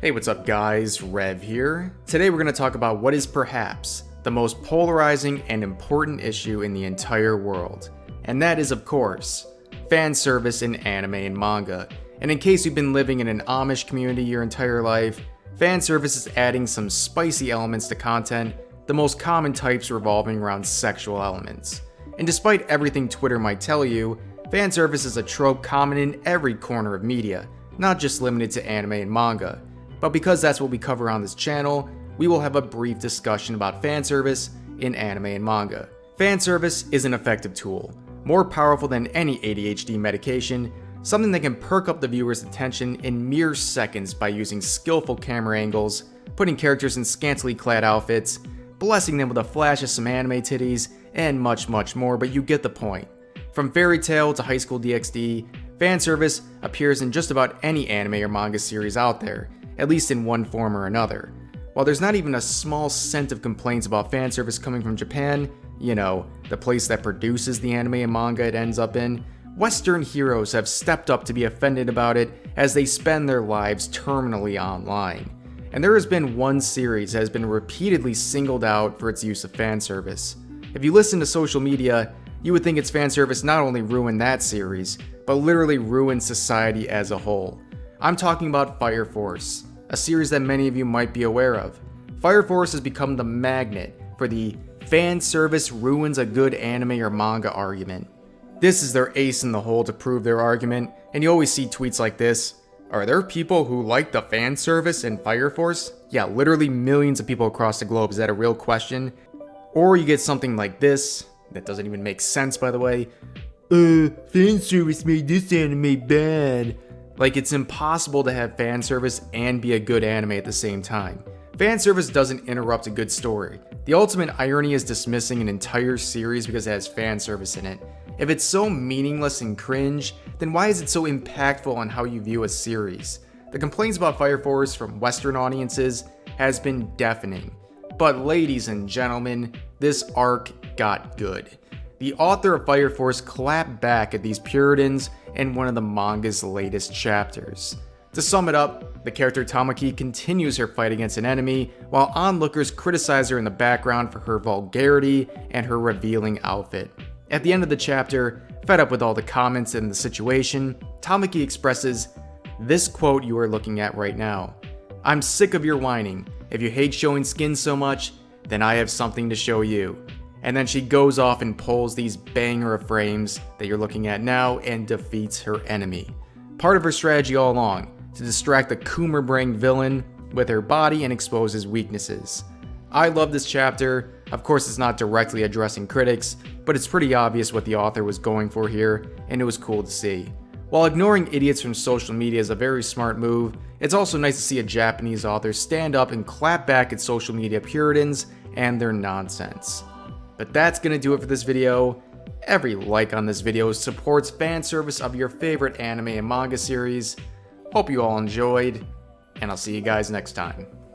Hey, what's up guys, Rev here. Today we're going to talk about what is perhaps the most polarizing and important issue in the entire world. And that is, of course, fan service in anime and manga. And in case you've been living in an Amish community your entire life, fan service is adding some spicy elements to content, the most common types revolving around sexual elements. And despite everything Twitter might tell you, fan service is a trope common in every corner of media, not just limited to anime and manga. But because that's what we cover on this channel, we will have a brief discussion about fan service in anime and manga. Fan service is an effective tool, more powerful than any ADHD medication, something that can perk up the viewer's attention in mere seconds by using skillful camera angles, putting characters in scantily clad outfits, blessing them with a flash of some anime titties, and much more, but you get the point. From Fairy Tail to High School DxD, fan service appears in just about any anime or manga series out there, at least in one form or another. While there's not even a small scent of complaints about fan service coming from Japan, the place that produces the anime and manga it ends up in, Western heroes have stepped up to be offended about it as they spend their lives terminally online. And there has been one series that has been repeatedly singled out for its use of fan service. If you listen to social media, you would think its fan service not only ruined that series, but literally ruined society as a whole. I'm talking about Fire Force, a series that many of you might be aware of. Fire Force has become the magnet for the fan service ruins a good anime or manga argument. This is their ace in the hole to prove their argument, and you always see tweets like this. Are there people who like the fan service in Fire Force? Yeah, literally millions of people across the globe. Is that a real question? Or you get something like this, that doesn't even make sense by the way. Fan service made this anime bad. Like, it's impossible to have fan service and be a good anime at the same time. Fan service doesn't interrupt a good story. The ultimate irony is dismissing an entire series because it has fan service in it. If it's so meaningless and cringe, then why is it so impactful on how you view a series? The complaints about Fire Force from Western audiences has been deafening. But ladies and gentlemen, this arc got good. The author of Fire Force clapped back at these Puritans in one of the manga's latest chapters. To sum it up, the character Tamaki continues her fight against an enemy, while onlookers criticize her in the background for her vulgarity and her revealing outfit. At the end of the chapter, fed up with all the comments and the situation, Tamaki expresses this quote you are looking at right now. "I'm sick of your whining. If you hate showing skin so much, then I have something to show you." And then she goes off and pulls these banger of frames that you're looking at now and defeats her enemy. Part of her strategy all along, to distract the Coomer brain villain with her body and expose his weaknesses. I love this chapter. Of course, it's not directly addressing critics, but it's pretty obvious what the author was going for here, and it was cool to see. While ignoring idiots from social media is a very smart move, it's also nice to see a Japanese author stand up and clap back at social media Puritans and their nonsense. But that's gonna do it for this video. Every like on this video supports fan service of your favorite anime and manga series. Hope you all enjoyed, and I'll see you guys next time.